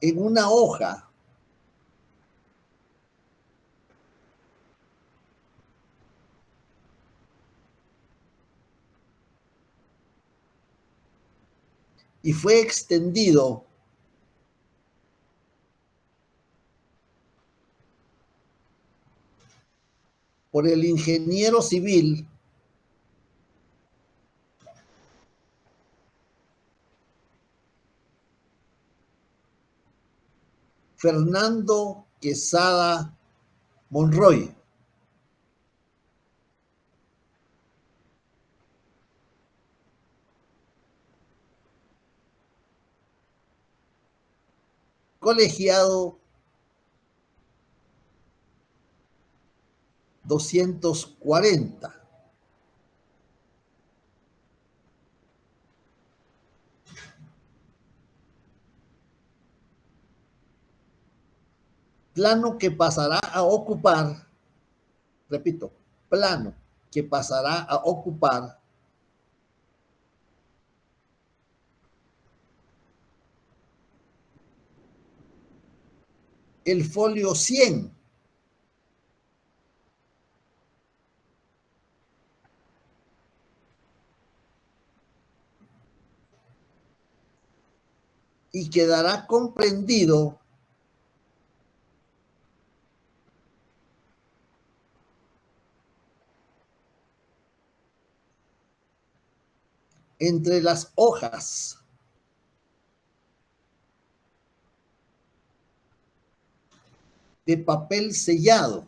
en una hoja y fue extendido por el ingeniero civil Fernando Quesada Monroy. Colegiado 240. Plano que pasará a ocupar, repito, plano que pasará a ocupar el folio 100. Y quedará comprendido entre las hojas de papel sellado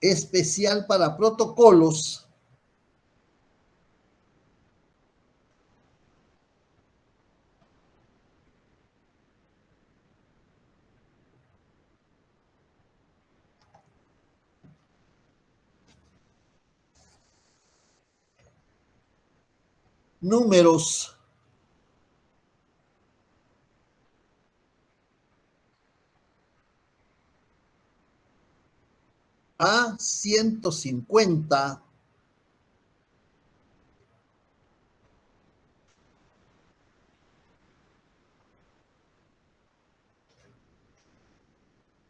especial para protocolos números A150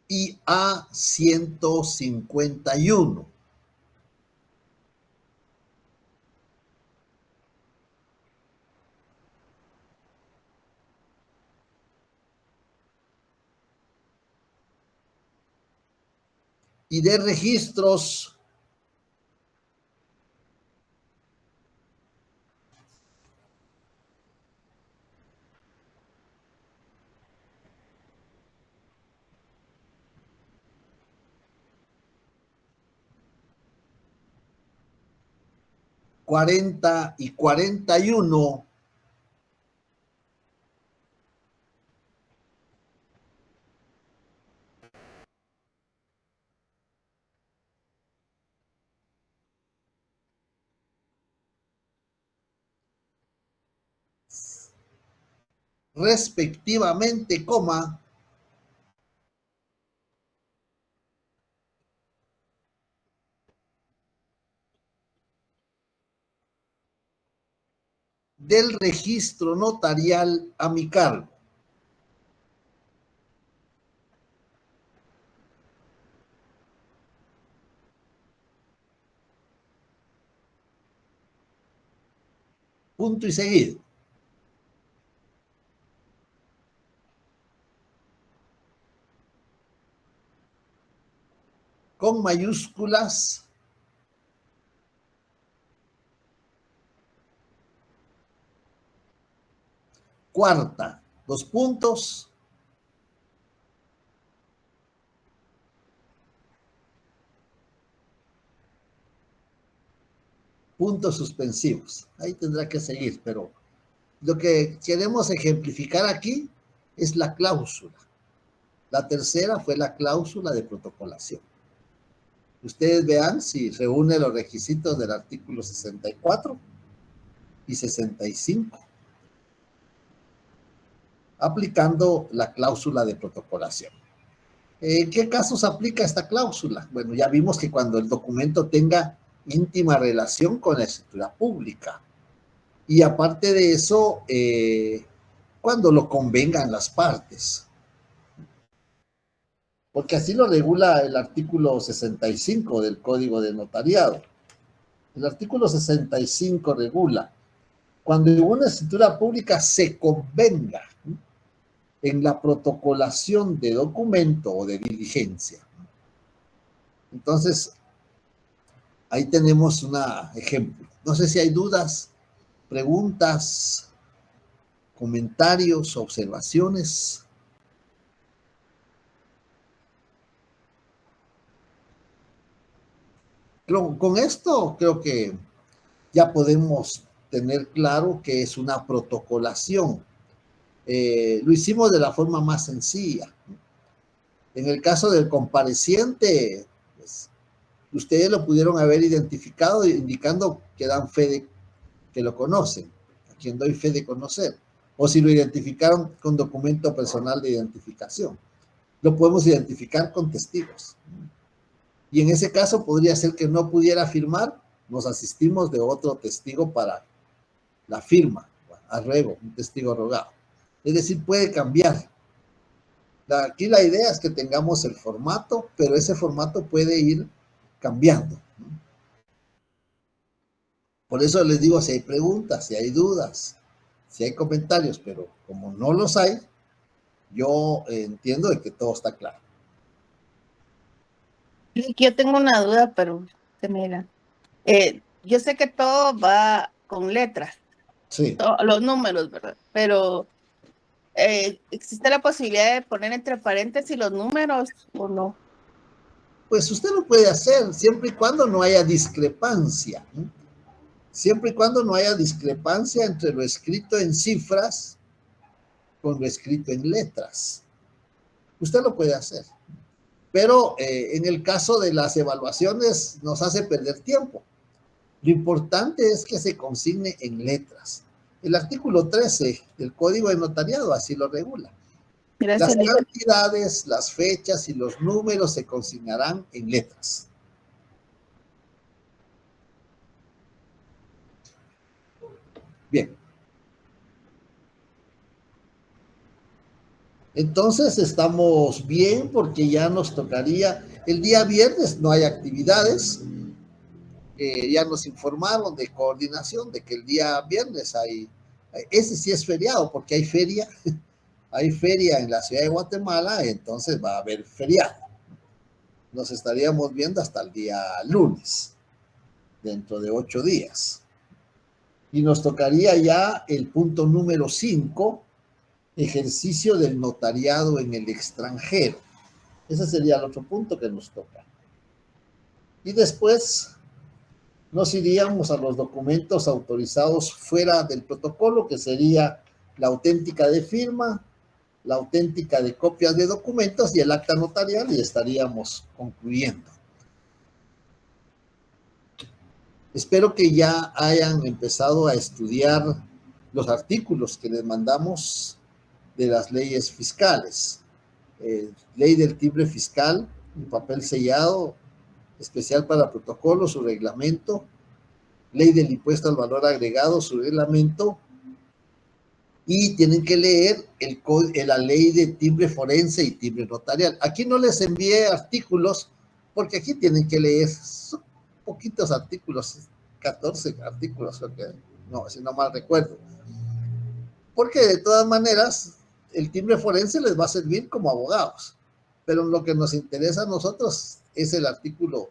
y A151. Y de registros cuarenta y 41 respectivamente, coma, del registro notarial a mi cargo. Punto y seguido. Con mayúsculas, cuarta, dos puntos, puntos suspensivos. Ahí tendrá que seguir, pero lo que queremos ejemplificar aquí es la cláusula. La tercera fue la cláusula de protocolación. Ustedes vean si reúne los requisitos del artículo 64 y 65, aplicando la cláusula de protocolación. ¿En qué casos aplica esta cláusula? Bueno, ya vimos que cuando el documento tenga íntima relación con la escritura pública. Y aparte de eso, cuando lo convengan las partes. Porque así lo regula el artículo 65 del Código de Notariado. El artículo 65 regula cuando en una escritura pública se convenga en la protocolación de documento o de diligencia. Entonces, ahí tenemos un ejemplo. No sé si hay dudas, preguntas, comentarios, observaciones. Con esto creo que ya podemos tener claro que es una protocolación. Lo hicimos de la forma más sencilla. En el caso del compareciente, pues, ustedes lo pudieron haber identificado indicando que dan fe de que lo conocen, a quien doy fe de conocer, o si lo identificaron con documento personal de identificación. Lo podemos identificar con testigos. Y en ese caso podría ser que no pudiera firmar, nos asistimos de otro testigo para la firma, arrego, un testigo rogado. Es decir, puede cambiar. Aquí la idea es que tengamos el formato, pero ese formato puede ir cambiando. Por eso les digo, si hay preguntas, si hay dudas, si hay comentarios, pero como no los hay, yo entiendo de que todo está claro. Yo tengo una duda, pero se me da. Yo sé que todo va con letras, Sí. los números, ¿verdad? Pero ¿existe la posibilidad de poner entre paréntesis los números o no? Pues usted lo puede hacer siempre y cuando no haya discrepancia, ¿no? Siempre y cuando no haya discrepancia entre lo escrito en cifras con lo escrito en letras. Usted lo puede hacer. Pero en el caso de las evaluaciones nos hace perder tiempo. Lo importante es que se consigne en letras. El artículo 13 del Código de Notariado así lo regula. Gracias, Las Lidia. cantidades, las fechas y los números se consignarán en letras. Bien. Entonces estamos bien porque ya nos tocaría, el día viernes no hay actividades, ya nos informaron de coordinación de que el día viernes ese sí es feriado porque hay feria en la ciudad de Guatemala, entonces va a haber feriado. Nos estaríamos viendo hasta el día lunes, dentro de 8 días. Y nos tocaría ya el punto número 5, ejercicio del notariado en el extranjero. Ese sería el otro punto que nos toca. Y después nos iríamos a los documentos autorizados fuera del protocolo, que sería la auténtica de firma, la auténtica de copias de documentos y el acta notarial, y estaríamos concluyendo. Espero que ya hayan empezado a estudiar los artículos que les mandamos de las leyes fiscales. Ley del timbre fiscal, un papel sellado, especial para protocolo, su reglamento. Ley del impuesto al valor agregado, su reglamento. Y tienen que leer la ley de timbre forense y timbre notarial. Aquí no les envié artículos, porque aquí tienen que leer poquitos artículos, 14 artículos, no, si no mal recuerdo. Porque de todas maneras, el timbre forense les va a servir como abogados. Pero lo que nos interesa a nosotros es el artículo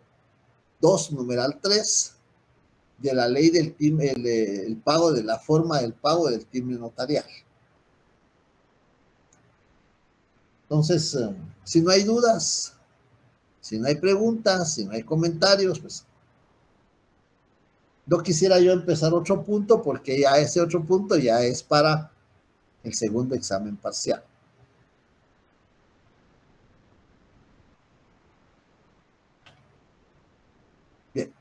2, numeral 3, de la ley del timbre, el pago de la forma del pago del timbre notarial. Entonces, si no hay dudas, si no hay preguntas, si no hay comentarios, pues no quisiera yo empezar otro punto, porque ya ese otro punto ya es para el segundo examen parcial. Bien.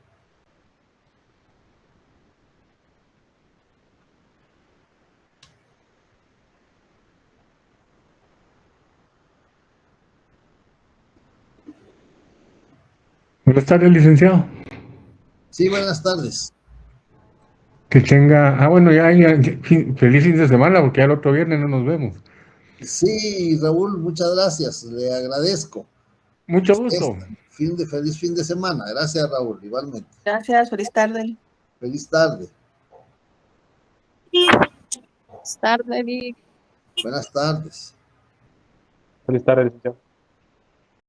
Buenas tardes, licenciado. Sí, buenas tardes. Que tenga, bueno, ya, feliz fin de semana, porque ya el otro viernes no nos vemos. Sí, Raúl, muchas gracias, le agradezco. Mucho gusto. Feliz fin de semana. Gracias, Raúl, igualmente. Gracias, feliz tarde. Feliz tarde. Feliz tarde, Vic. Buenas tardes. Feliz tarde, licenciado.